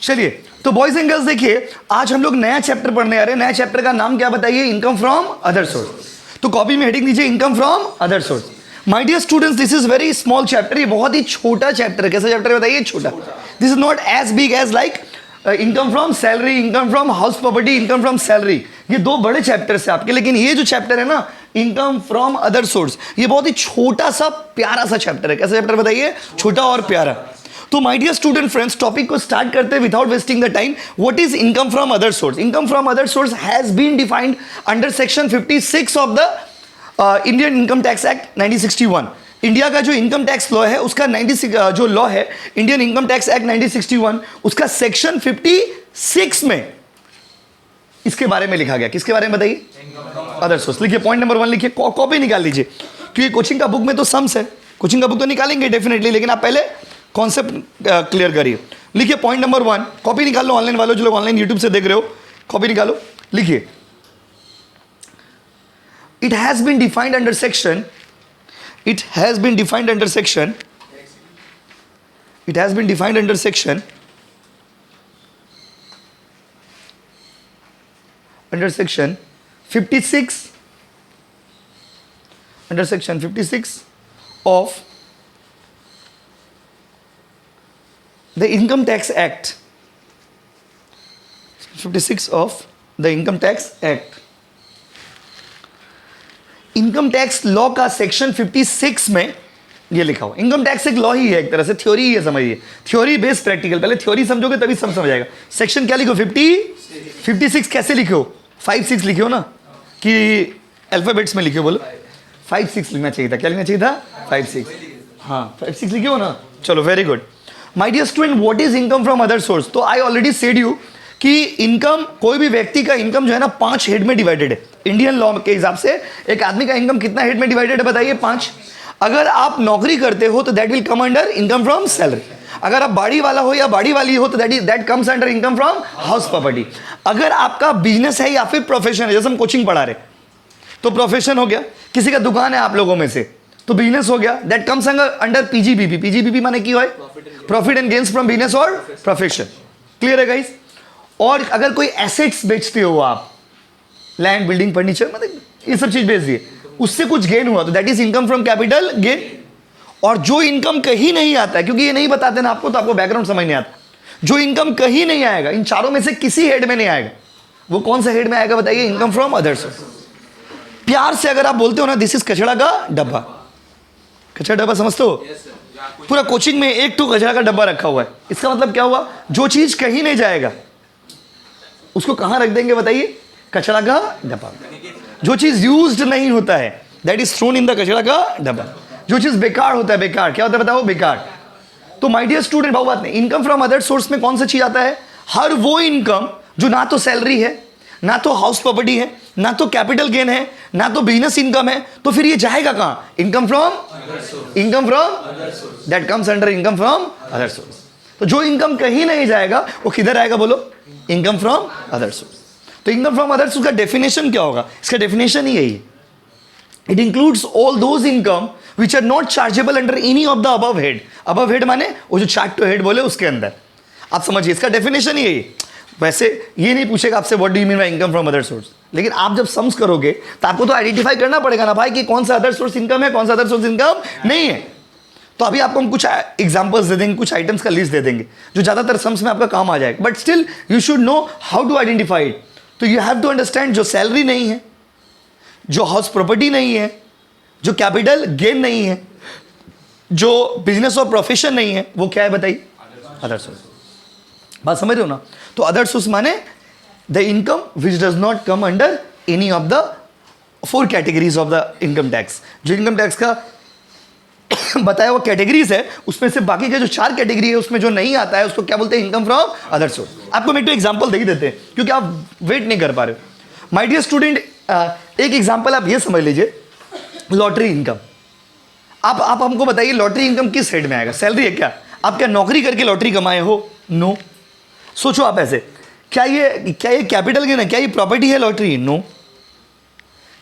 चलिए, तो boys and girls देखिए, आज हम लोग नया चैप्टर पढ़ने आ रहे हैं। नया चैप्टर का नाम क्या बताइए? Income from other source. तो कॉपी में हेडिंग दीजिए income from other source. My dear students, this is very small chapter. ये बहुत ही छोटा चैप्टर है। कैसा चैप्टर है बताइए? छोटा। This is not as big as like income from salary, income from house property, income from salary. ये दो बड़े चैप्टर्स हैं आपके, लेकिन ये जो चैप्टर है ना, इनकम फ्रॉम अदर सोर्स, ये बहुत ही छोटा सा प्यारा सा चैप्टर है। कैसा चैप्टर बताइए? छोटा और प्यारा। तो my dear student friends, topic को स्टार्ट करते हैं without wasting the time. What is income from other source? Income from other source has been defined under section 56 of the Indian income tax act 1961। India का जो income tax law है उसका 96 जो law है Indian income tax act 1961, उसका section 56 में इसके बारे में लिखा गया। किसके बारे में बताइए? Other source. लिखिए पॉइंट नंबर 1 लिखिए, कॉपी निकाल लीजिए, क्योंकि कोचिंग का बुक में तो सम्स है, कोचिंग का बुक तो निकालेंगे डेफिनेटली, लेकिन आप पहले कॉन्सेप्ट क्लियर करिए। लिखिए पॉइंट नंबर 1, कॉपी निकाल लो। ऑनलाइन वालों, जो लोग ऑनलाइन यूट्यूब से देख रहे हो, कॉपी निकालो, लिखिए। It has been defined under section, it has been defined under section, it has been defined under section, under section 56, under section 56 of the income tax act, 56 of the income tax act। Income tax law का section 56 में ये लिखा हुआ। Income tax एक law ही है, एक तरह से थ्योरी ही है, समझिए, थ्योरी बेस्ड प्रैक्टिकल। पहले थ्योरी समझोगे तभी सब समझ आएगा। सेक्शन क्या लिखो? 56 कैसे लिखो? 5-6 लिखो ना, कि अल्फाबेट्स में लिखो? बोलो 5-6 लिखना चाहिए था। क्या लिखना चाहिए था? 5-6। हाँ 5-6 लिखो ना। चलो very good. My dear student, what is income from other source? तो आई ऑलरेडी सेड यू कि इनकम, कोई भी व्यक्ति का इनकम जो है ना 5 हेड में डिवाइडेड है। इंडियन लॉ के हिसाब से एक आदमी का इनकम कितना हेड में डिवाइडेड है बताइए? 5। अगर आप नौकरी करते हो तो that will come under income from salary. अगर आप बाड़ी वाला हो या बाड़ी वाली हो तो that comes under income from house property. अगर आपका बिजनेस है या फिर प्रोफेशन है, जैसे हम कोचिंग पढ़ा रहे तो प्रोफेशन हो गया। किसी का दुकान है आप लोगों में से तो बिजनेस हो गया, that comes under PGBP. PGBP माने की है? Profit and gains from business और प्रोफेशन। क्लियर है गाइस? और अगर कोई एसेट्स बेचते हो आप, लैंड, बिल्डिंग, फर्नीचर, मतलब ये सब चीज बेच दिए, उससे कुछ गेन हुआ तो that is income from capital gain. और जो इनकम कहीं नहीं आता है, क्योंकि ये नहीं बताते ना आपको, तो आपको बैकग्राउंड समझ नहीं आता, जो इनकम कहीं नहीं आएगा, इन चारों में से किसी हेड में नहीं आएगा, वो कौन सा हेड में आएगा बताइए? Income from other source. प्यार से अगर आप बोलते हो ना, दिस इज कचड़ा का डब्बा। कचड़ा डब्बा समझते हो? पूरा कोचिंग में एक तो कचड़ा का डब्बा रखा हुआ है। इसका मतलब क्या हुआ? जो चीज कहीं नहीं जाएगा उसको कहां रख देंगे बताइए? कचड़ा का डब्बा। जो चीज यूज्ड नहीं होता है that is thrown in the कचड़ा का डब्बा। जो चीज बेकार होता है, बेकार क्या होता है बताओ? बेकार। तो माय डियर स्टूडेंट, बहुत बात नहीं, इनकम फ्रॉम अदर सोर्स में कौन सा चीज आता है? हर वो इनकम जो ना तो सैलरी है, ना तो हाउस प्रॉपर्टी है, ना तो कैपिटल गेन है, ना तो बिजनेस इनकम है, तो फिर ये जाएगा कहां? Income from that comes under income from other source. तो जो इनकम कहीं नहीं जाएगा वो किधर आएगा बोलो? Income from other source. तो इनकम फ्रॉम अदर सोर्स का डेफिनेशन क्या होगा? इसका डेफिनेशन ही यही है, it includes all those income which are not chargeable under any of the above head. Above head माने वो जो चार्ट टू हेड बोले उसके अंदर। आप समझिए, इसका डेफिनेशन ही यही है। वैसे ये नहीं पूछेगा आपसे what do you mean by income from other source, लेकिन आप जब सम्स करोगे तो आपको तो आइडेंटिफाई करना पड़ेगा ना भाई कि कौन सा अदर सोर्स इनकम है, कौन सा अदर सोर्स इनकम नहीं है। तो अभी आपको हम कुछ एग्जांपल्स दे देंगे, कुछ आइटम्स का लिस्ट दे देंगे जो ज्यादातर सम्स में आपका काम आ जाएगा, but still you should know how to identify it. तो यू हैव टू अंडरस्टैंड, जो सैलरी नहीं है, जो हाउस प्रॉपर्टी नहीं है, जो कैपिटल गेन नहीं है, जो बिजनेस और प्रोफेशन नहीं है, वो क्या है बताइए? Other source. बात समझ रहे हो ना? तो अदर सोर्स माने the income which does not come under any of the 4 categories of the income tax. जो इनकम टैक्स का बताया वो कैटेगरीज है, उसमें से बाकी के जो 4 कैटेगरी है उसमें जो नहीं आता है उसको क्या बोलते हैं? Income from other source. आपको मैं तो एग्जांपल दे ही देते हैं क्योंकि आप वेट नहीं कर पा रहे हो। माय डियर स्टूडेंट, एक एग्जांपल आप ये समझ लीजिए, लॉटरी इनकम। आप हमको बताइए लॉटरी इनकम किस हेड में आएगा? सैलरी है क्या? आप क्या नौकरी करके लॉटरी कमाए हो? नो। सोचो आप ऐसे, क्या ये कैपिटल गेन है? क्या ये प्रॉपर्टी है लॉटरी? नो।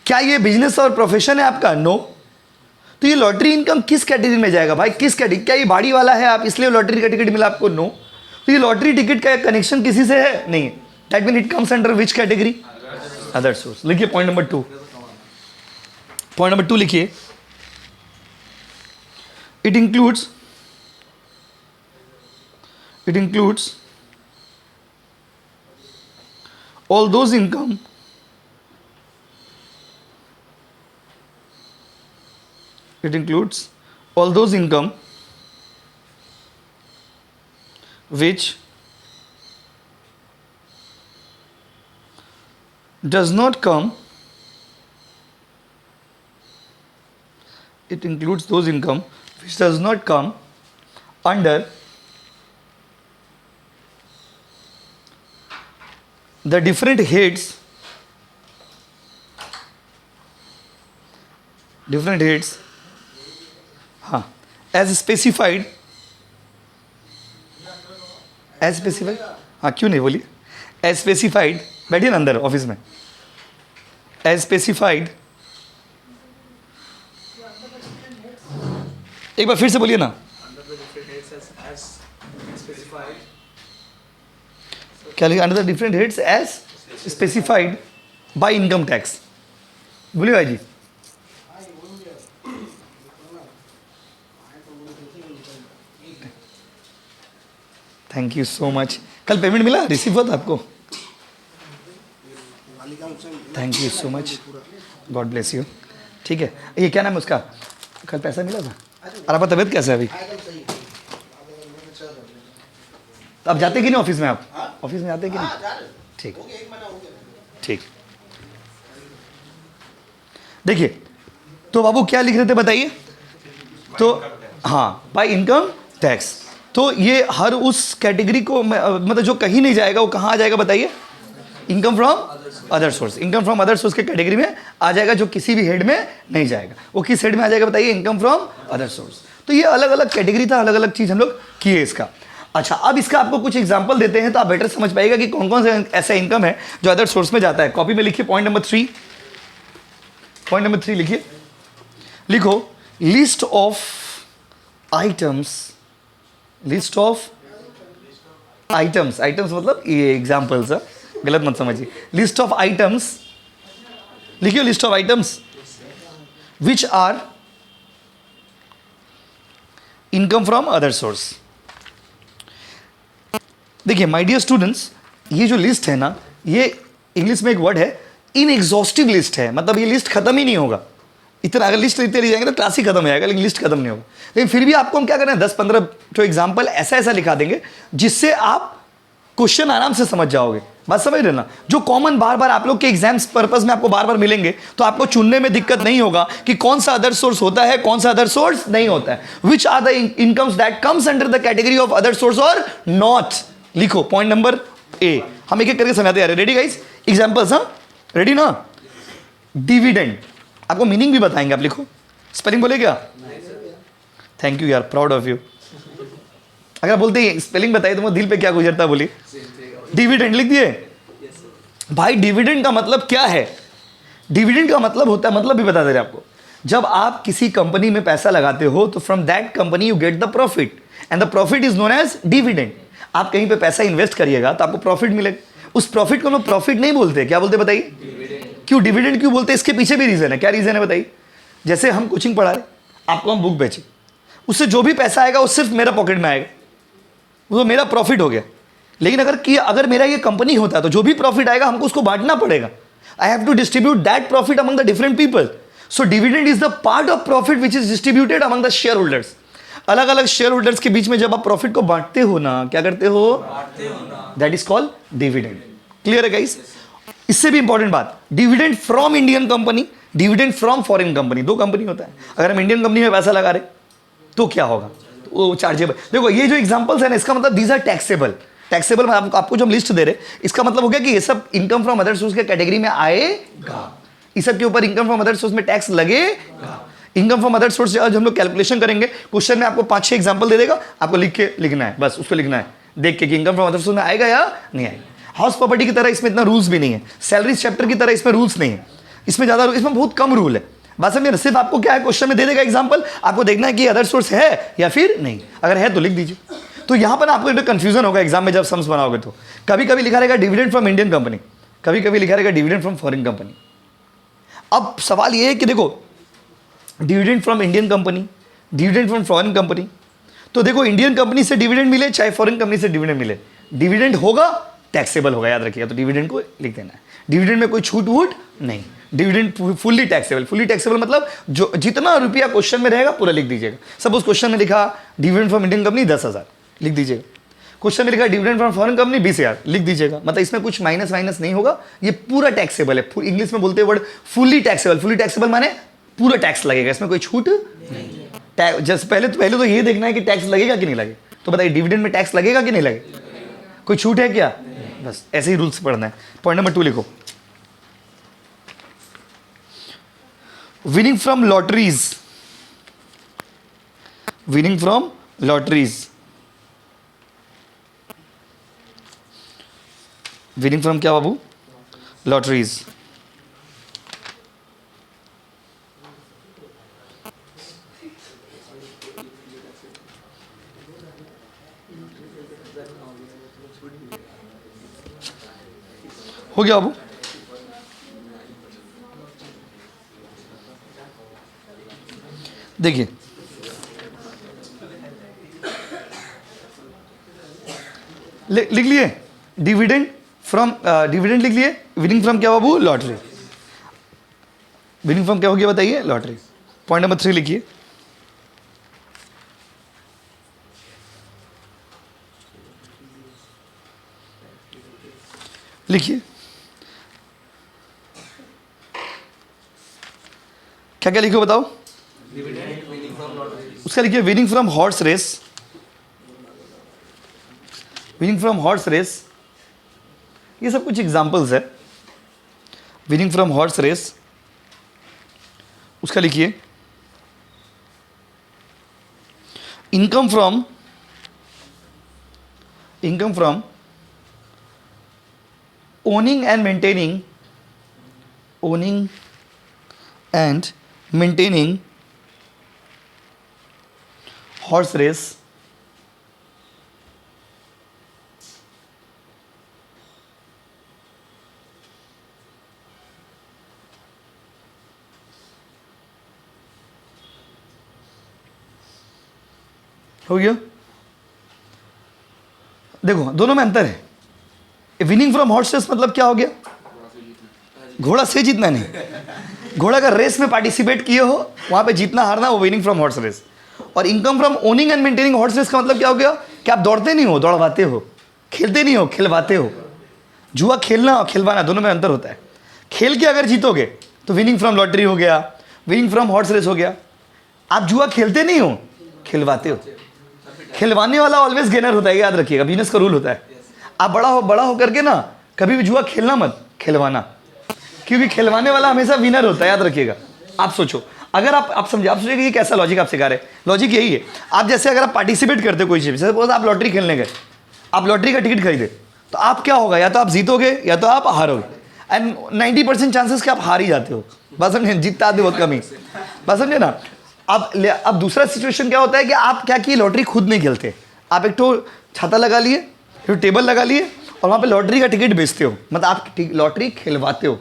क्या ये बिजनेस और प्रोफेशन है आपका? नो। तो ये लॉटरी इनकम किस कैटेगरी में जाएगा भाई? किस कैटेगरी? क्या ये बाड़ी वाला है आप इसलिए लॉटरी का टिकट मिला आपको? नो। तो ये लॉटरी टिकट का कनेक्शन किसी से है नहीं है. That mean it comes under which category? Other source. लिखिए पॉइंट नंबर 2. पॉइंट नंबर 2 लिखिए. It includes all those income which does not come under the different heads as specified. हाँ क्यों नहीं बोलिए. as specified. बैठिए ना अंदर ऑफिस में. as specified. एक बार फिर से बोलिए ना. क्या लिखा? Under the different heads as specified by income tax. बोलिए भाई जी. Thank you so much. कल पेमेंट मिला? रिसीव हुआ था आपको? Thank you so much. God bless you. ठीक है. ये क्या नाम है उसका? कल पैसा मिला था? और आपका तबीयत कैसा है अभी? तो आप जाते कि नहीं ऑफिस में? आप ऑफिस में आते कि नहीं? ठीक ठीक. देखिए तो बाबू क्या लिख रहे थे बताइए. तो हाँ, बाय इनकम टैक्स. तो ये हर उस कैटेगरी को मतलब जो कहीं नहीं जाएगा वो कहाँ आ जाएगा बताइए? Income from other source. Income from other source के कैटेगरी में आ जाएगा, जो किसी भी हेड में नहीं जाएगा. वो किस हेड में आ जाएगा बताइए? Income from other source. तो ये अलग अलग कैटेगरी था, अलग अलग चीज हम लोग किए इसका. अच्छा, अब इसका आपको कुछ एग्जांपल देते हैं तो आप बेटर समझ पाएगा कि कौन कौन से ऐसा इनकम है जो अदर सोर्स में जाता है. कॉपी में लिखिए पॉइंट नंबर 3. पॉइंट नंबर 3 लिखिए. लिखो list of items. List of items. Items मतलब ये एग्जाम्पल्स, गलत मत समझिए. लिस्ट ऑफ आइटम्स लिखिए. List of items which are income from other source. देखिए माय डियर स्टूडेंट्स, ये जो लिस्ट है ना, ये इंग्लिश में एक वर्ड है इनएग्जॉस्टिव लिस्ट है. मतलब ये लिस्ट खत्म ही नहीं होगा. इतना अगर लिस्ट लेते रह जाएंगे तो क्लास ही खत्म हो जाएगा, लेकिन लिस्ट खत्म नहीं होगा. लेकिन फिर भी आपको हम क्या करें, 10-15 जो एग्जाम्पल ऐसा लिखा देंगे जिससे आप क्वेश्चन आराम से समझ जाओगे. बात समझ रहे ना? जो कॉमन बार बार आप लोग के एग्जाम्स पर्पस में आपको बार बार मिलेंगे, तो आपको चुनने में दिक्कत नहीं होगा कि कौन सा अदर सोर्स होता है, कौन सा अदर सोर्स नहीं होता है. Which are the incomes that comes under the category of other source और नॉट. लिखो पॉइंट नंबर ए. हम एक एक करके समझाते आ रहे. Ready guys? एग्जांपल्स. हाँ रेडी ना? डिविडेंड. आपको मीनिंग भी बताएंगे. आप लिखो. स्पेलिंग बोले क्या? थैंक यू यार, प्राउड ऑफ यू. अगर बोलते हैं स्पेलिंग बताइए तो दिल पे क्या गुजरता है? बोलिए. डिविडेंड लिख दिए भाई. डिविडेंड का मतलब क्या है? डिविडेंड का मतलब होता है, मतलब भी बता दे रहे आपको. जब आप किसी कंपनी में पैसा लगाते हो तो from that company you get the profit and the profit is known as dividend. आप कहीं पे पैसा इन्वेस्ट करिएगा तो आपको प्रॉफिट मिलेगा. उस प्रॉफिट को लोग प्रॉफिट नहीं बोलते. क्या बोलते बताइए? क्यों डिविडेंड क्यों बोलते हैं? इसके पीछे भी रीजन है. क्या रीजन है बताइए? जैसे हम कोचिंग पढ़ा रहे, आपको हम बुक बेचे, उससे जो भी पैसा आएगा वो सिर्फ मेरा पॉकेट में आएगा, वो मेरा प्रॉफिट हो गया. लेकिन अगर मेरा ये कंपनी होता है तो जो भी प्रॉफिट आएगा हमको उसको बांटना पड़ेगा. I have to distribute that profit among the different people. So dividend is the part of profit which is distributed among the share holders. अलग अलग शेयर होल्डर्स के बीच में जब आप प्रॉफिट को बांटते हो ना, क्या करते हो? That is called dividend. Clear है गाइस? इससे भी इंपॉर्टेंट बात, dividend from Indian company, dividend from foreign company. दो कंपनी होता है. अगर हम इंडियन कंपनी में पैसा लगा रहे तो क्या होगा? वो चार्जेबल. देखो ये जो एग्जांपल्स है ना, इसका मतलब दीज आर टैक्सेबल. टैक्सेबल में आपको जो हम लिस्ट दे रहे, इसका मतलब हो गया कि ये सब इनकम फ्रॉम अदर सोर्स के कैटेगरी में आएगा. इस सब के ऊपर इनकम फ्रॉम अदर सोर्स में टैक्स लगेगा. इनकम फ्रॉम अदर सोर्स आज हम लोग कैलकुलेशन करेंगे. क्वेश्चन में आपको 5-6 एग्जांपल दे देगा, आपको लिखना है. बस उसको लिखना है देख के कि इनकम फ्रॉम अदर सोर्स में आएगा या नहीं आएगा. हाउस प्रॉपर्टी की तरह इसमें इतना रूल्स भी नहीं है. सैलरी चैप्टर की तरह इसमें रूल्स नहीं है. इसमें बहुत कम रूल है. बात समझिए ना? सिर्फ आपको क्या है, क्वेश्चन में दे देगा एग्जांपल, आपको देखना है कि अदर सोर्स है या फिर नहीं. अगर है तो लिख दीजिए. तो यहां पर आपको एक कंफ्यूजन होगा एग्जाम में जब सम्स बनाओगे तो कभी कभी लिखा रहेगा डिविडेंड फ्रॉम इंडियन कंपनी, कभी कभी लिखा रहेगा डिविडेंड फ्रॉम फॉरेन कंपनी। अब सवाल ये है कि देखो dividend from Indian company, dividend from foreign company, तो देखो इंडियन कंपनी से डिविडेंड मिले चाहे फॉरेन कंपनी से डिविडेंड मिले, डिविडेंड होगा टैक्सेबल होगा, याद रखिएगा। तो डिविडेंड को लिख देना है, डिविडेंड में कोई छूट वूट नहीं, dividend fully taxable. Fully taxable मतलब जो जितना रुपया क्वेश्चन में रहेगा पूरा लिख दीजिएगा। सपोज क्वेश्चन में लिखा डिविडेंड फ्रॉम इंडियन कंपनी 10,000 लिख दीजिएगा, क्वेश्चन में लिखा डिविडेंड फ्रॉम फॉरेन कंपनी 20,000 लिख दीजिएगा। मतलब इसमें कुछ माइनस नहीं होगा, ये पूरा टैक्सेबल है। इंग्लिश में बोलते हैं word fully taxable. Fully taxable माने पूरा टैक्स लगेगा, इसमें कोई छूट नहीं। जस्ट पहले तो ये देखना है कि टैक्स लगेगा कि नहीं लगेगा। तो बताइए डिविडेंड में टैक्स लगेगा कि नहीं लगेगा, कोई छूट है क्या? बस ऐसे ही रूल्स पढ़ना है। पॉइंट नंबर 2 लिखो, winning from lotteries, winning from lotteries, winning from क्या बाबू? लॉटरीज। हो गया बाबू? देखिए लिख लिए डिविडेंड फ्रॉम, डिविडेंड लिख लिए, विनिंग फ्रॉम क्या बाबू? लॉटरी। विनिंग फ्रॉम क्या हो गया बताइए? लॉटरी। पॉइंट नंबर 3 लिखिए, लिखिए क्या क्या लिखो बताओ? उसका लिखिए winning from horse race, winning from horse race, ये सब कुछ एग्जांपल्स है। विनिंग फ्रॉम हॉर्स रेस, उसका लिखिए income from owning and maintaining horse race, हो गया? देखो दोनों में अंतर है। विनिंग फ्रॉम हॉर्स रेस मतलब क्या हो गया? घोड़ा से जीतना नहीं, घोड़ा का रेस में पार्टिसिपेट किए हो, वहां पे जीतना हारना, वो विनिंग फ्रॉम हॉर्स रेस। और income from owning and maintaining horse race का मतलब क्या हो गया? कि आप दौड़ते नहीं हो, दौड़वाते हो, खेलते नहीं हो, खिलवाते हो। जुआ खेलना और खिलवाना दोनों में अंतर होता है। खेल के अगर जीतोगे तो विनिंग फ्रॉम लॉटरी हो गया, विनिंग फ्रॉम हॉर्स रेस हो गया। आप जुआ खेलते नहीं हो, खिलवाते हो। खिलवाने वाला ऑलवेज गेनर होता है, याद रखिएगा, बिजनेस का रूल होता है। आप बड़ा हो करके ना कभी भी जुआ खेलना मत, खिलवाना, क्योंकि खिलवाने वाला हमेशा विनर होता है, याद रखिएगा। आप सोचो, अगर आप समझे, आप सोचेंगे ये कैसा लॉजिक आप सिखा रहे हैं? लॉजिक यही है, आप जैसे अगर आप पार्टिसिपेट करते हो कोई चीज़, सपोज आप लॉटरी खेलने गए, आप लॉटरी का टिकट खरीदे, तो आप क्या होगा? या तो आप जीतोगे या तो आप हारोगे। एंड 90% चांसेस कि आप हार ही जाते हो, बस समझे, जीतता आते बहुत कम ही, बस समझे ना। अब दूसरा सिचुएशन क्या होता है कि आप क्या किए, लॉटरी खुद नहीं खेलते, आप एक तो छाता लगा लिए, फिर टेबल लगा लिए और वहाँ पे लॉटरी का टिकट बेचते हो, मतलब आप लॉटरी खिलवाते हो।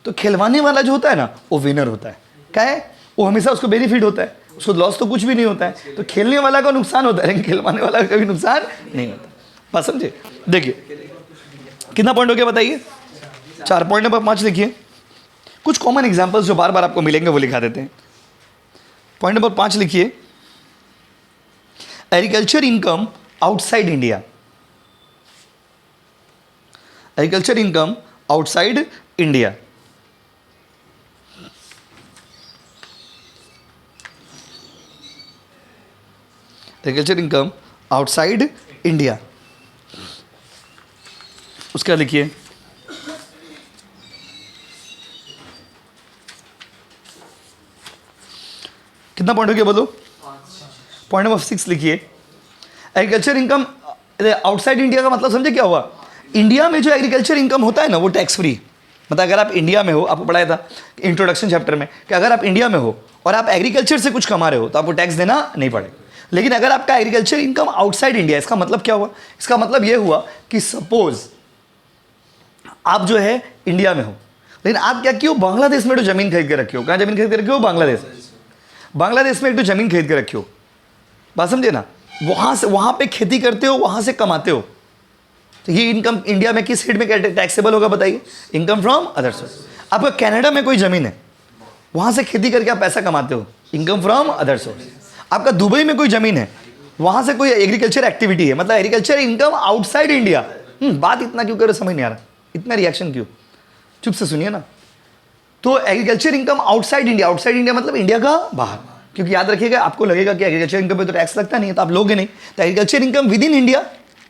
तो खिलवाने वाला जो होता है ना, वो विनर होता है। क्या है? वो हमेशा उसको बेनिफिट होता है, उसको लॉस तो कुछ भी नहीं होता है। तो खेलने वाला का नुकसान होता है, लेकिन खिलवाने वाला का कभी नुकसान नहीं होता। बात समझे? देखिए कितना पॉइंट हो गया बताइए? 4 पॉइंट नंबर 5 लिखिए। कुछ कॉमन एग्जाम्पल्स जो बार बार आपको मिलेंगे वो लिखा देते हैं। पॉइंट नंबर 5 लिखिए, agriculture income outside India, agriculture income outside India. Agriculture income outside India, उसका लिखिए कितना पॉइंट हो गया बोलो? पॉइंट नंबर 6 लिखिए, एग्रीकल्चर इनकम आउटसाइड इंडिया का मतलब समझे क्या हुआ? इंडिया में जो एग्रीकल्चर इनकम होता है ना, वो टैक्स फ्री। मतलब अगर आप इंडिया में हो, आपको पढ़ाया था इंट्रोडक्शन चैप्टर में कि अगर आप इंडिया में हो और आप एग्रीकल्चर से कुछ कमा रहे हो तो आपको टैक्स देना नहीं पड़ेगा। लेकिन अगर आपका एग्रीकल्चर इनकम आउटसाइड इंडिया, इसका मतलब क्या हुआ? इसका मतलब ये हुआ कि सपोज आप जो है इंडिया में हो, लेकिन आप क्या किए हो, बांग्लादेश में तो जमीन खरीद के रखे हो। कहाँ जमीन खरीद के रखे हो? बांग्लादेश में एक तो जमीन खरीद के रखे हो, बात समझे ना? वहाँ से वहाँ पे खेती करते हो, वहाँ से कमाते हो, तो ये इनकम इंडिया में किस हेड में टैक्सेबल होगा बताइए? Income from other source. आपका कनाडा में कोई ज़मीन है, वहाँ से खेती करके आप पैसा कमाते हो, इनकम फ्रॉम अदर सोर्स। आपका दुबई में कोई ज़मीन है, वहाँ से कोई एग्रीकल्चर एक्टिविटी है, मतलब एग्रीकल्चर इनकम आउटसाइड इंडिया। बात इतना क्यों करो, समझ नहीं आ रहा, इतना रिएक्शन क्यों? चुप से सुनिए ना। तो agriculture income outside India, outside India मतलब इंडिया का बाहर, क्योंकि याद रखिएगा आपको लगेगा कि एग्रीकल्चर इनकम पे तो टैक्स लगता नहीं है, तो आप लोगे नहीं। तो agriculture income with in India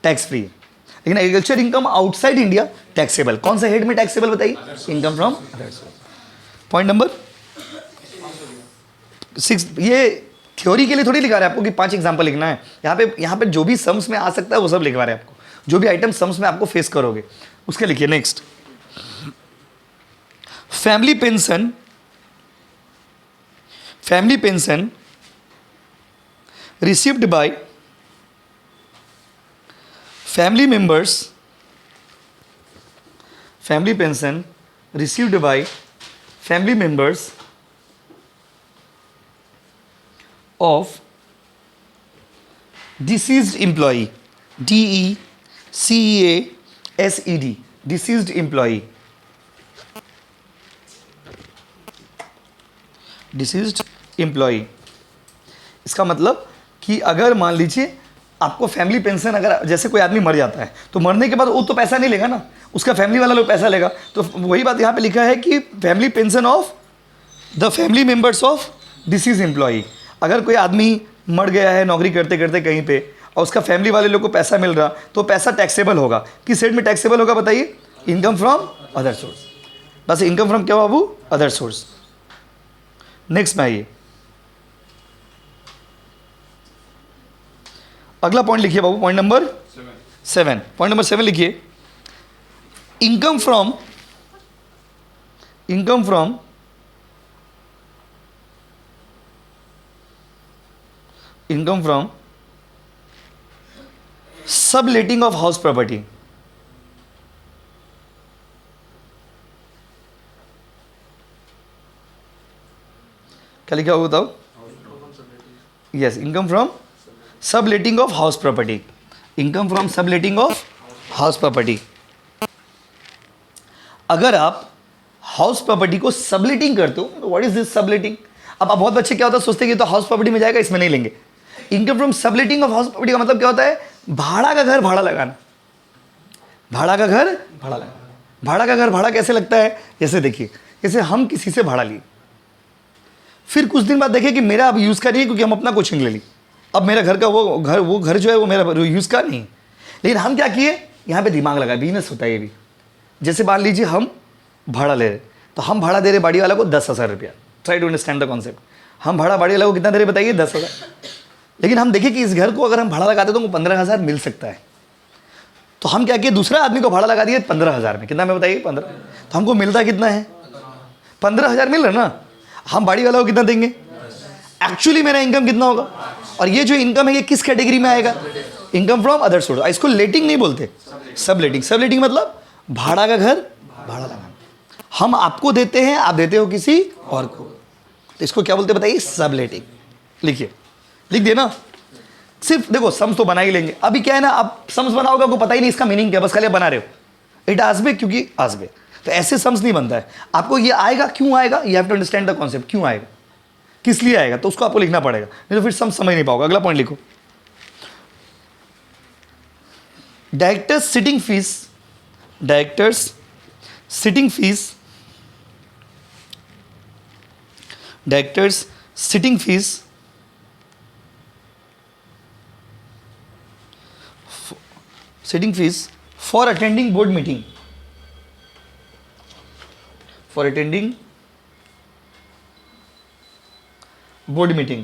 tax free है, लेकिन agriculture income outside India taxable. कौन सा हेड में टैक्सेबल बताइए? Income from other source. Point number 6, ये थ्योरी के लिए थोड़ी लिखा रहा है आपको कि 5 एग्जाम्पल लिखना है। यहाँ पे जो भी सम्स में आ सकता है वो सब लिखवा रहे हैं आपको, जो भी आइटम सम्स में आपको फेस करोगे उसके लिखिए। Next, family pension received by family members, family pension received by family members of deceased employee, DECEASED, deceased employee, deceased employee। इसका मतलब कि अगर मान लीजिए आपको फैमिली पेंशन, अगर जैसे कोई आदमी मर जाता है तो मरने के बाद वो तो पैसा नहीं लेगा ना, उसका फैमिली वाला लोग पैसा लेगा। तो वही बात यहाँ पे लिखा है कि family pension of the family members of disease employee. अगर कोई आदमी मर गया है नौकरी करते करते कहीं पे और उसका फैमिली वाले लोग को पैसा मिल रहा, तो पैसा टैक्सेबल होगा। किस हेड में टैक्सेबल होगा बताइए? Income from other source. बस इनकम फ्रॉम क्या बाबू? Other source. नेक्स्ट में आइए, अगला पॉइंट लिखिए बाबू, पॉइंट नंबर 7। पॉइंट नंबर 7 लिखिए, income from subletting of house property. क्या लिखा होगा बताओ? Yes, income from subletting of house property, income from subletting of house property. अगर आप हाउस प्रॉपर्टी को सबलेटिंग करते हो, तो व्हाट इज दिस सबलेटिंग? अब बहुत बच्चे क्या होता है, सोचते हैं कि तो हाउस प्रॉपर्टी में जाएगा, इसमें नहीं लेंगे। Income from subletting of house property का मतलब क्या होता है? भाड़ा का घर भाड़ा लगाना, भाड़ा का घर भाड़ा लगाना। भाड़ा का घर भाड़ा कैसे लगता है? जैसे देखिए, जैसे हम किसी से भाड़ा लिए, फिर कुछ दिन बाद देखें कि मेरा अब यूज़ का नहीं है क्योंकि हम अपना कोचिंग ले ली, अब मेरा घर का वो घर जो है वो मेरा यूज़ का नहीं है। लेकिन हम क्या किए, यहाँ पे दिमाग लगा, बिजनेस होता है ये भी। जैसे मान लीजिए हम भाड़ा ले रहे, तो हम भाड़ा दे रहे बाड़ी वाला को 10,000 रुपया। Try to understand the concept. हम भाड़ा बाड़ी वाला को कितना दे रहे बताइए? 10,000। लेकिन हम देखें कि इस घर को अगर हम भाड़ा लगाते तो वो 15,000 मिल सकता है, तो हम क्या किए, दूसरा आदमी को भाड़ा लगा दिए 15,000 में। कितना में बताइए? 15। तो हमको मिलता कितना है? 15,000 मिल रहा ना। हम बाड़ी वाला को कितना देंगे? एक्चुअली मेरा इनकम कितना होगा? और ये जो इनकम है ये किस कैटेगरी में आएगा? Income from other source. इसको लेटिंग नहीं बोलते, सबलेटिंग। सबलेटिंग मतलब भाड़ा का घर भाड़ा लगाना। हम आपको देते हैं, आप देते हो किसी और को, तो इसको क्या बोलते बताइए? सबलेटिंग। लिखिए, लिख दिए ना। सिर्फ देखो, सम्स तो बना ही लेंगे। अभी क्या है ना, आप सम्स बनाओगे आपको पता ही नहीं इसका मीनिंग क्या, बस खाली बना रहे हो। इट आसबे क्योंकि आसबे, तो ऐसे सम्स नहीं बनता है। आपको ये आएगा, क्यों आएगा? You have to understand the concept, क्यों आएगा, किस लिए आएगा, तो उसको आपको लिखना पड़ेगा, नहीं तो फिर सम समझ नहीं पाओगे। अगला पॉइंट लिखो, directors sitting fees, directors sitting fees, directors sitting fees sitting fees for attending board meeting, for attending board meeting।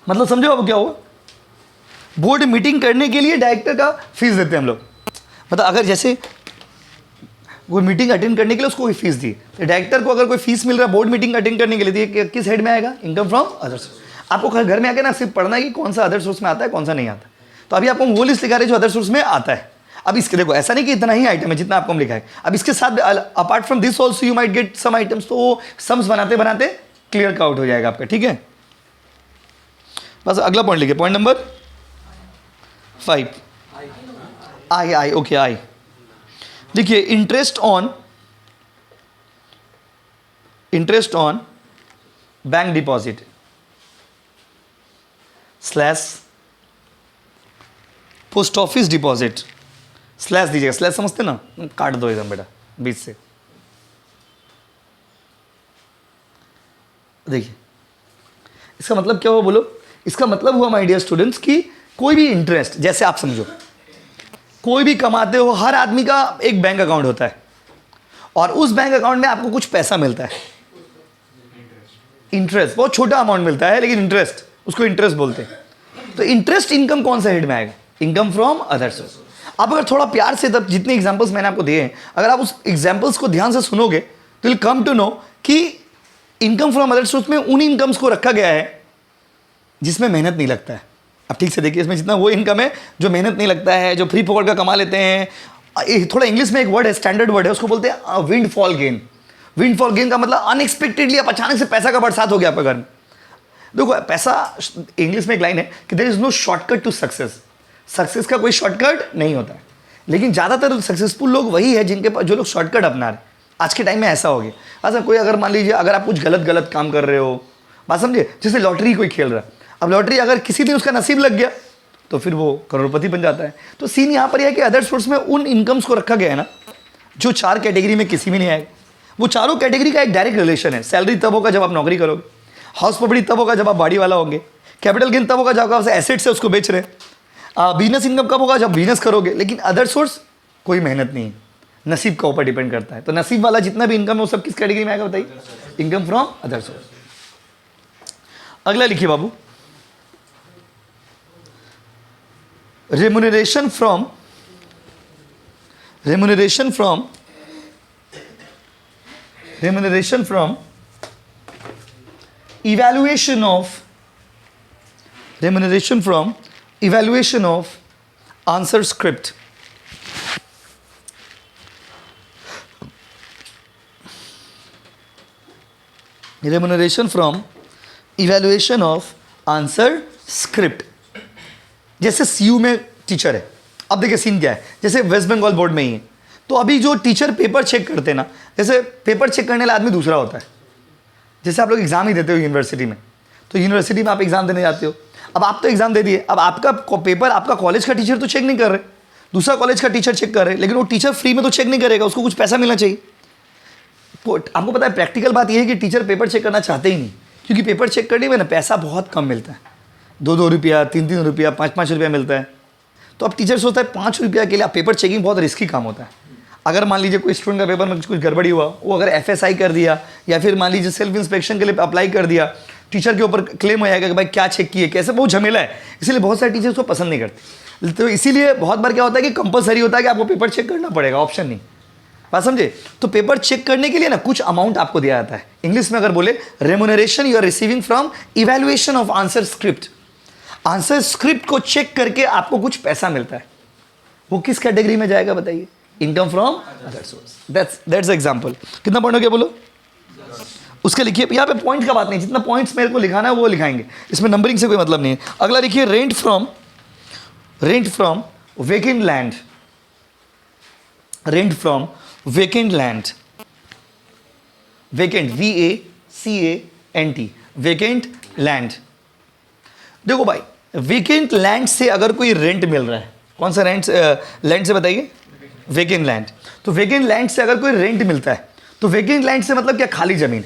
मतलब समझो अब क्या हुआ? बोर्ड मीटिंग करने के लिए डायरेक्टर का फीस देते हैं हम लोग। मतलब अगर जैसे कोई मीटिंग अटेंड करने के लिए उसको कोई फीस दी, तो डायरेक्टर को अगर कोई फीस मिल रहा है बोर्ड मीटिंग अटेंड करने के लिए, तो ये किस हेड में आएगा? Income from other source. आपको घर में आके ना सिर्फ पढ़ना है कि कौन सा अदर सोर्स में आता है, कौन सा नहीं आता। तो अभी आपको वो लिस्ट लिखा रहे जो अदर सोर्स में आता है। अब इसके देखो ऐसा नहीं कि इतना ही आइटम है जितना आपको हम लिखा है, अब इसके साथ apart from this also you might get some items, तो वो सम्स बनाते बनाते क्लियर आउट हो जाएगा आपका, ठीक है। बस अगला पॉइंट लिखिए, point number 5, I okay I. देखिए interest on bank deposit slash post office deposit, slash दीजिएगा, स्लैश समझते ना, काट दो एकदम बेटा बीच से। देखिए इसका मतलब क्या हुआ बोलो? इसका मतलब हुआ माय डियर स्टूडेंट्स कि कोई भी इंटरेस्ट, जैसे आप समझो कोई भी कमाते हो, हर आदमी का एक बैंक अकाउंट होता है और उस बैंक अकाउंट में आपको कुछ पैसा मिलता है, इंटरेस्ट, बहुत छोटा अमाउंट मिलता है लेकिन इंटरेस्ट, उसको इंटरेस्ट बोलते हैं। तो इंटरेस्ट इनकम कौन सा हेड में आएगा? Income from other source. आप अगर थोड़ा प्यार से, तब जितने एग्जांपल्स मैंने आपको दिए हैं, अगर आप उस एग्जांपल्स को ध्यान से सुनोगे तो विल कम टू नो कि इनकम फ्रॉम अदर सोर्स में उन इनकम्स को रखा गया है जिसमें मेहनत नहीं लगता है। अब ठीक से देखिए, इसमें जितना वो इनकम है जो मेहनत नहीं लगता है, जो फ्री पकड़ का कमा लेते हैं। थोड़ा इंग्लिश में एक वर्ड है, स्टैंडर्ड वर्ड है, उसको बोलते हैं विंडफॉल गेन। विंडफॉल गेन का मतलब अनएक्सपेक्टेडली आप अचानक से पैसा का बरसात हो गया आपके घर में। देखो पैसा, इंग्लिश में एक लाइन है कि there is no shortcut to success. Success का कोई शॉर्टकट नहीं होता है, लेकिन ज़्यादातर सक्सेसफुल लोग वही है जिनके पास, जो लोग शॉर्टकट अपना रहे। आज के टाइम में ऐसा हो गया। अच्छा कोई अगर मान लीजिए अगर आप कुछ गलत काम कर रहे हो, बात समझिए, जैसे लॉटरी कोई खेल रहा है, अब लॉटरी अगर किसी दिन उसका नसीब लग गया तो फिर वो करोड़पति बन जाता है। तो सीन यहाँ पर यह है कि अदर सोर्स में उन इनकम्स को रखा गया है ना जो 4 कैटेगरी में किसी में नहीं आएगा। वो चारों कैटेगरी का एक डायरेक्ट रिलेशन है। सैलरी तब होगा जब आप नौकरी करोगे, हाउस प्रॉपर्टी तब होगा जब आप बाड़ी वाला होंगे, कैपिटल गेन तब होगा जब आप एसेट्स है उसको बेच रहे हैं, बिजनेस इनकम कब होगा जब बिजनेस करोगे। लेकिन अदर सोर्स कोई मेहनत नहीं है, नसीब का ऊपर डिपेंड करता है। तो नसीब वाला जितना भी इनकम है वो सब किस कैटेगरी में आएगा बताइए? Income from other source. अगला लिखिए बाबू, remuneration from evaluation of answer script। remuneration from evaluation of answer script। जैसे सीयू में टीचर है, अब देखिए सीन क्या है, जैसे वेस्ट बंगाल बोर्ड में ही है, तो अभी जो टीचर पेपर चेक करते हैं ना, जैसे पेपर चेक करने वाला आदमी दूसरा होता है। जैसे आप लोग एग्जाम ही देते हो यूनिवर्सिटी में, तो यूनिवर्सिटी में आप एग्जाम देने जाते हो, अब आप तो एग्जाम दे दिए, अब आपका पेपर आपका कॉलेज का टीचर तो चेक नहीं कर रहे, दूसरा कॉलेज का टीचर चेक कर रहे, लेकिन वो टीचर फ्री में तो चेक नहीं करेगा, उसको कुछ पैसा मिलना चाहिए। आपको पता है प्रैक्टिकल बात यह है कि टीचर पेपर चेक करना चाहते ही नहीं, क्योंकि पेपर चेक करने में ना पैसा बहुत कम मिलता है, 2-2 रुपया, 3-3 रुपया, 5-5 रुपया मिलता है। तो अब टीचर सोचता है 5 रुपया के लिए आप पेपर चेकिंग बहुत रिस्की काम होता है। अगर मान लीजिए कोई स्टूडेंट का पेपर में कुछ गड़बड़ी हुआ, वो अगर FSI कर दिया या फिर मान लीजिए सेल्फ इंस्पेक्शन के लिए अप्लाई कर दिया, टीचर के ऊपर क्लेम हो जाएगा कि भाई क्या चेक किए, कैसे, बहुत झमेला है। इसलिए बहुत सारे टीचर्स को पसंद नहीं करते। तो इसीलिए बहुत बार क्या होता है कि कंपलसरी होता है कि आपको पेपर चेक करना पड़ेगा, ऑप्शन नहीं। बात समझे? तो पेपर चेक करने के लिए ना कुछ अमाउंट आपको दिया जाता है। इंग्लिश में अगर बोले remuneration you are receiving from evaluation of answer script. Answer script को चेक करके आपको कुछ पैसा मिलता है। वो किस कैटेगरी में जाएगा बताइए? Income from other source. That's example. कितना पॉइंट हो गया बोलो? उसके लिखिए, यहाँ पे पॉइंट का बात नहीं, जितना पॉइंट्स मेरे को लिखाना है वो लिखाएंगे, इसमें नंबरिंग से कोई मतलब नहीं है। अगला लिखिए, rent from vacant land. Rent from vacant land, vacant VACANT, vacant land. देखो भाई, वेकेंट लैंड से अगर कोई रेंट मिल रहा है, कौन सा लैंड से बताइए? Vacant land. तो वेकेंट लैंड से अगर कोई रेंट मिलता है तो वेकेंट लैंड से मतलब क्या? खाली जमीन।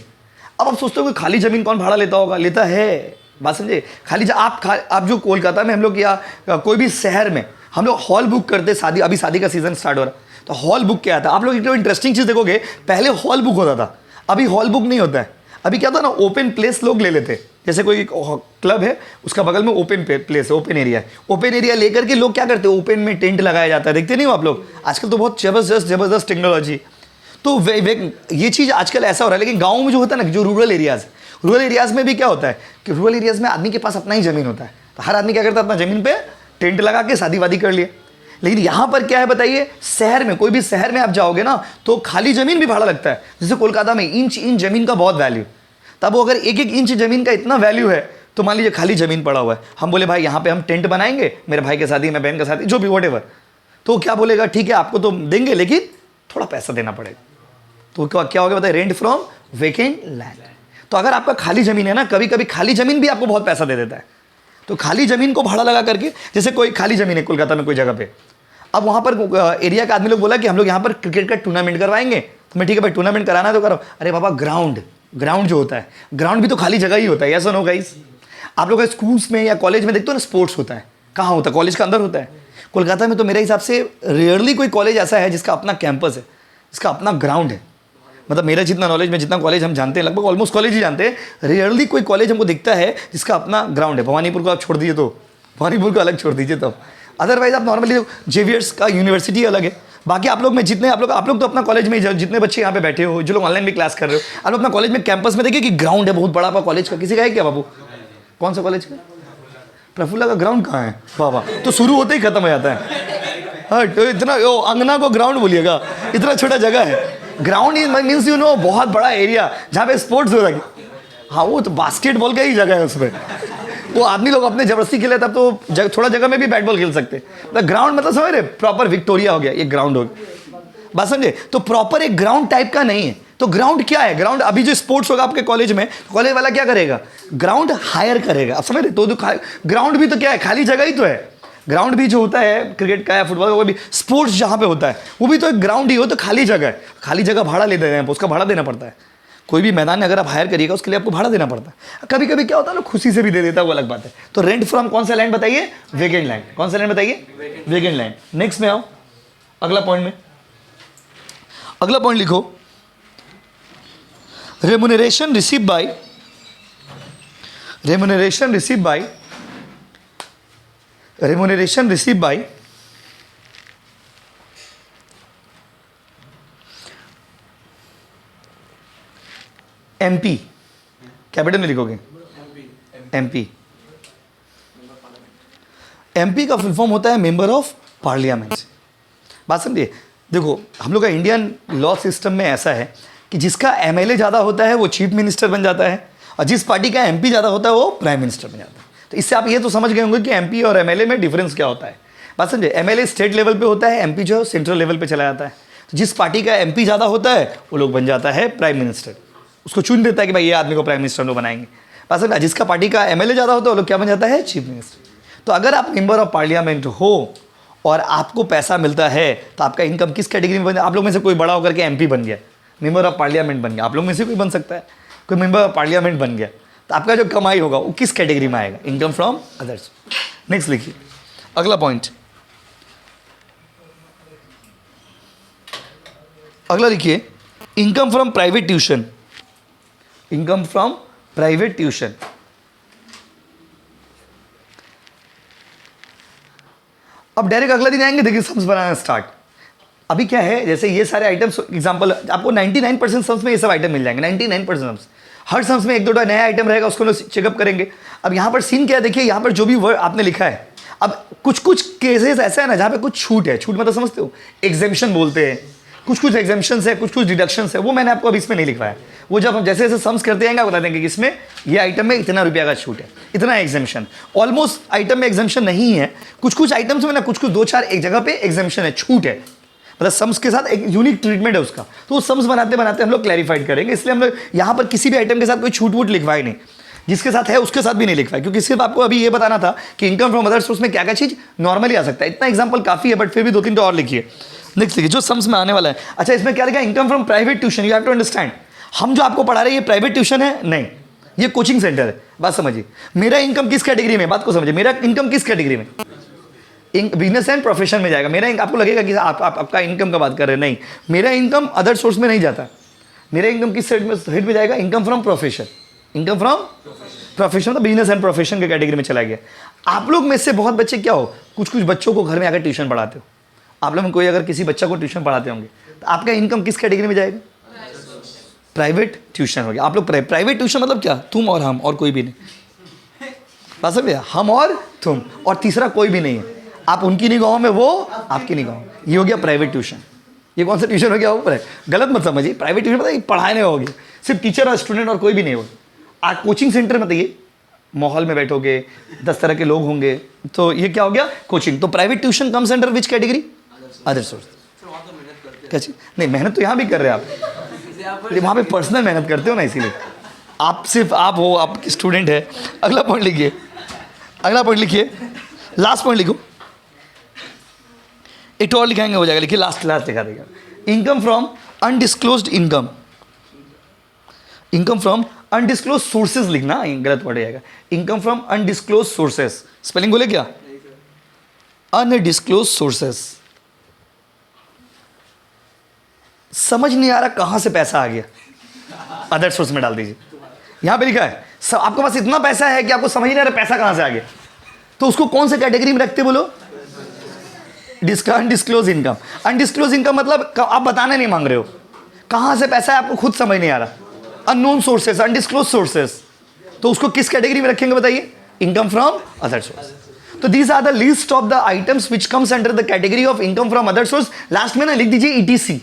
अब आप सोचते हो कि खाली जमीन कौन भाड़ा लेता होगा? लेता है, बात समझे? आप जो कोलकाता में हम लोग या कोई भी शहर में हम लोग हॉल बुक करते, शादी, अभी शादी का सीजन स्टार्ट हो रहा है तो हॉल बुक क्या आता है? आप लोग एक इंटरेस्टिंग चीज़ देखोगे, पहले हॉल बुक होता था, अभी हॉल बुक नहीं होता है। अभी क्या था ना, ओपन प्लेस लोग ले लेते। जैसे कोई क्लब है, उसका बगल में ओपन प्लेस है, ओपन एरिया है, ओपन एरिया लेकर के लोग क्या करते हैं, ओपन में टेंट लगाया जाता है। देखते नहीं हो आप लोग? आजकल तो बहुत जबरदस्त टेक्नोलॉजी। तो ये चीज़ आजकल ऐसा हो रहा है, लेकिन गाँव में जो होता है ना, जो रूरल एरियाज़ में भी क्या होता है कि रूरल एरियाज़ में आदमी के पास अपना ही ज़मीन होता है, तो हर आदमी क्या करता है, अपना ज़मीन पे टेंट लगा के शादी वादी कर लिया। लेकिन यहाँ पर क्या है बताइए, शहर में, कोई भी शहर में आप जाओगे ना तो खाली ज़मीन भी भाड़ा लगता है। जैसे कोलकाता में इंच ज़मीन का बहुत वैल्यू, तब अगर एक इंच ज़मीन का इतना वैल्यू है तो मान लीजिए खाली ज़मीन पड़ा हुआ है, हम बोले भाई यहाँ पे हम टेंट बनाएंगे, मेरे भाई के शादी, मेरे बहन का शादी, जो भी वॉट एवर, तो क्या बोलेगा, ठीक है आपको तो देंगे लेकिन थोड़ा पैसा देना पड़ेगा। तो क्या हो गया बताइए, रेंट फ्रॉम वेकेंट लैंड। तो अगर आपका खाली ज़मीन है ना, कभी कभी खाली ज़मीन भी आपको बहुत पैसा दे देता है। तो खाली ज़मीन को भाड़ा लगा करके, जैसे कोई खाली ज़मीन है कोलकाता में कोई जगह पे, अब वहाँ पर एरिया का आदमी लोग बोला कि हम लोग यहाँ पर क्रिकेट का टूर्नामेंट करवाएंगे, तो मैं ठीक है भाई टूर्नामेंट कराना है तो करो। अरे बाबा ग्राउंड जो होता है, ग्राउंड भी तो खाली जगह ही होता है, ऐसा नो गाइस। आप लोग स्कूल्स में या कॉलेज में देखते हो ना, स्पोर्ट्स होता है, कहाँ होता है, कॉलेज के अंदर होता है। कोलकाता में तो मेरे हिसाब से रेयरली कोई कॉलेज ऐसा है जिसका अपना कैंपस है, जिसका अपना ग्राउंड है। मतलब मेरा जितना नॉलेज में, जितना कॉलेज हम जानते हैं, लगभग ऑलमोस्ट कॉलेज ही जानते हैं, रेयरली कोई कॉलेज हमको दिखता है जिसका अपना ग्राउंड है। भवानीपुर को आप छोड़ दीजिए, तो भवानीपुर को अलग छोड़ दीजिए, तो अदरवाइज आप नॉर्मली जेवियर्स का यूनिवर्सिटी अलग है। बाकी आप लोग में जितने आप लोग तो अपना कॉलेज में जितने बच्चे यहाँ पे बैठे हो, जो लोग ऑनलाइन भी क्लास कर रहे हो, आप लोग अपना कॉलेज में कैंपस में देखिए कि ग्राउंड है बहुत बड़ा आपका कॉलेज का। किसी का है क्या बाबू? कौन सा कॉलेज का? प्रफुल्ला का ग्राउंड कहाँ है बाबा? तो शुरू होते ही खत्म हो जाता है। हाँ, तो इतना अंगना को ग्राउंड बोलिएगा, इतना छोटा जगह है। ग्राउंड मीन्स यू नो बहुत बड़ा एरिया जहाँ पे स्पोर्ट्स हो रहा है। हाँ, वो तो बास्केटबॉल का ही जगह है उसमें, वो आदमी लोग अपने जबरदस्ती खेले, तब तो थोड़ा जगह में भी बैट बॉल खेल सकते हैं। ग्राउंड मतलब समझ रहे, प्रॉपर विक्टोरिया हो गया, ये ग्राउंड हो गया, बात समझे? तो प्रॉपर एक ग्राउंड टाइप का नहीं है। तो ग्राउंड क्या है? ग्राउंड अभी जो स्पोर्ट्स होगा आपके कॉलेज में, कॉलेज वाला क्या करेगा? ग्राउंड हायर करेगा। आप समझ रहे? तो ग्राउंड भी तो क्या है, खाली जगह ही तो है। ग्राउंड भी जो होता है क्रिकेट का या फुटबॉल का, वो भी स्पोर्ट्स जहाँ पे होता है वो भी तो एक ग्राउंड ही हो, तो खाली जगह है। खाली जगह भाड़ा ले देते हैं, उसका भाड़ा देना पड़ता है। कोई भी मैदान अगर आप हायर करिएगा उसके लिए आपको भाड़ा देना पड़ता है। कभी कभी क्या होता है ना, खुशी से भी दे देता है, वो अलग बात है। तो रेंट फ्रॉम कौन सा लैंड बताइए? Vacant land. कौन सा लैंड बताइए? Vacant land. नेक्स्ट में आओ, अगला पॉइंट में, अगला पॉइंट लिखो, remuneration receive by, remuneration receive by, remuneration receive by MP, capital में लिखोगे एमपी। एमपी का फुल फॉर्म होता है मेंबर ऑफ पार्लियामेंट। बात समझिए, देखो हम लोग का इंडियन लॉ सिस्टम में ऐसा है कि जिसका एमएलए ज़्यादा होता है वो चीफ मिनिस्टर बन जाता है, और जिस पार्टी का एमपी ज़्यादा होता है वो प्राइम मिनिस्टर बन जाता है। तो इससे आप ये तो समझ गए होंगे कि एमपी और एमएलए में डिफरेंस क्या होता है। बात समझे? एमएलए स्टेट लेवल पे होता है, एमपी जो है सेंट्रल लेवल पे चला जाता है। तो जिस पार्टी का एमपी ज़्यादा होता है वो लोग बन जाता है प्राइम मिनिस्टर, उसको चुन देता है कि भाई ये आदमी को प्राइम मिनिस्टर लोग बनाएंगे। बात समझे? जिसका पार्टी का एमएलए ज़्यादा होता है वो लोग क्या बन जाता है? Chief minister. तो अगर आप मेंबर ऑफ पार्लियामेंट हो और आपको पैसा मिलता है तो आपका इनकम किस कैटेगरी में बन जाए? आप लोग में से कोई बड़ा होकर के एमपी बन गया, मेंबर ऑफ पार्लियामेंट बन गया, आप लोग में से कोई बन सकता है, कोई मेंबर ऑफ पार्लियामेंट बन गया, तो आपका जो कमाई होगा वो किस कैटेगरी में आएगा? Income from others. नेक्स्ट लिखिए, अगला पॉइंट, अगला लिखिए, income from private tuition. Income from private tuition. अब डायरेक्ट अगला दिन आएंगे, देखिए सम्स बनाना स्टार्ट। अभी क्या है, जैसे ये सारे आइटम्स, एग्जांपल आपको 99% सम्स में ये सब आइटम मिल जाएंगे, 99% सम्स। हर सम्स में एक दो नया आइटम रहेगा, उसको लोग चेकअप करेंगे। अब यहाँ पर सीन क्या है, देखिए यहाँ पर जो भी वर्ड आपने लिखा है, अब कुछ केसेस ऐसा है ना जहाँ पे कुछ छूट है। छूट मतलब समझते हो, एग्जेम्पशन बोलते हैं, कुछ एग्जेम्पशंस है, कुछ डिडक्शंस है, वो मैंने आपको अभी इसमें नहीं लिखवाया। वो जब हम जैसे जैसे सम्स करते हैं, बता देंगे कि इसमें ये आइटम में इतना रुपया का छूट है, इतना एग्जेम्पशन। ऑलमोस्ट आइटम में एग्जेम्पशन नहीं है, कुछ आइटम्स में ना कुछ 2-4 एक जगह पे एग्जेम्पशन है, छूट है, मतलब सम्स के साथ एक यूनिक ट्रीटमेंट है उसका। तो वो सम्स बनाते बनाते हम लोग क्लैरिफाइड करेंगे, इसलिए हम लोग यहाँ पर किसी भी आइटम के साथ कोई छूट वूट लिखवाए नहीं, जिसके साथ है उसके साथ भी नहीं लिखवाए, क्योंकि सिर्फ आपको अभी ये बताना था कि इनकम फ्रॉम अदर सोर्स में क्या क्या चीज़ नॉर्मली आ सकता है। इतना एग्जाम्पल काफ़ी है, बट फिर भी 2-3 तो और लिखिए। नेक्स्ट लिखिए, जो सम्स में आने वाला है। अच्छा, इसमें क्या लिखा है? Income from private tuition. You have to understand, हम जो आपको पढ़ा रहे हैं ये प्राइवेट ट्यूशन है नहीं, ये कोचिंग सेंटर है। बात समझिए, मेरा इनकम किस कैटेगरी में, बात को समझिए, मेरा इनकम किस कैटेगरी में? बिजनेस एंड प्रोफेशन में जाएगा मेरा। आपको लगेगा कि आपका इनकम का बात कर रहे हैं, नहीं, मेरा इनकम अदर सोर्स में नहीं जाता। मेरा इनकम किस हेड में जाएगा? Income from profession. Income from profession तो बिजनेस एंड प्रोफेशन के कैटेगरी में चला गया। आप लोग में से बहुत बच्चे क्या हो, कुछ बच्चों को घर में आकर ट्यूशन पढ़ाते हो। आप लोग में कोई अगर किसी बच्चा को ट्यूशन पढ़ाते होंगे तो आपका इनकम किस कैटेगरी में जाएगा? प्राइवेट ट्यूशन हो गया। आप लोग प्राइवेट ट्यूशन मतलब क्या? तुम और हम और कोई भी नहीं। बात समझ, हम और तुम और तीसरा कोई भी नहीं है। आप उनकी निगाहों में, वो आपकी निगाहों में। ये हो गया प्राइवेट ट्यूशन। ये कौन सा ट्यूशन हो गया? ऊपर गलत मत समझिए। प्राइवेट ट्यूशन मतलब पढ़ाने होगी, सिर्फ टीचर और स्टूडेंट और कोई भी नहीं होगा। आप कोचिंग सेंटर में बताइए, माहौल में बैठोगे, 10 तरह के लोग होंगे, तो ये क्या हो गया? कोचिंग। तो private tuition comes under which category? Other source. क्या चीज? नहीं, मेहनत तो यहाँ भी कर रहे हैं आप, वहाँ पे पर्सनल मेहनत करते हो ना, इसीलिए आप सिर्फ आप हो, आप स्टूडेंट है। अगला पॉइंट लिखिए, अगला पॉइंट लिखिए, लास्ट पॉइंट लिखो। एक और लिखाएंगे हो जाएगा, लिखिए लास्ट लिखा देगा। Income from undisclosed income, income from undisclosed sources लिखना, गलत वर्ड जाएगा। Income from undisclosed sources, spelling बोले क्या? Undisclosed sources. समझ नहीं आ रहा कहां से पैसा आ गया, अदर सोर्स में डाल दीजिए। यहां पे लिखा है आपके पास इतना पैसा है कि आपको समझ नहीं आ रहा पैसा कहां से आ गया, तो उसको कौन से कैटेगरी में रखते बोलो? Undisclosed income. अनडिस्क्लोज इनकम मतलब आप बताने नहीं मांग रहे हो, कहां से पैसा है आपको खुद समझ नहीं आ रहा। अननोन सोर्सेस, अनडिस्क्लोज सोर्सेस, तो उसको किस कैटेगरी में रखेंगे बताइए? Income from other source. तो these are the list of the items which comes under the category of income from other source. Last में ना लिख दीजिए ईटीसी।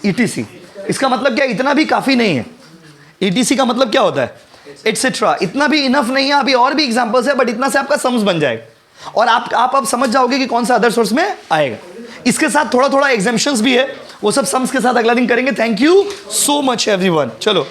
ईटीसी इसका मतलब क्या? इतना भी काफी नहीं है। ईटीसी का मतलब क्या होता है? एटसेट्रा। इतना भी इनफ नहीं है, अभी और भी एग्जांपल्स है, बट इतना से आपका सम्स बन जाएगा और आप अब समझ जाओगे कि कौन सा अदर सोर्स में आएगा। इसके साथ थोड़ा थोड़ा एग्जाम्पशंस भी है, वो सब सम्स के साथ अगला दिन करेंगे। Thank you so much everyone. चलो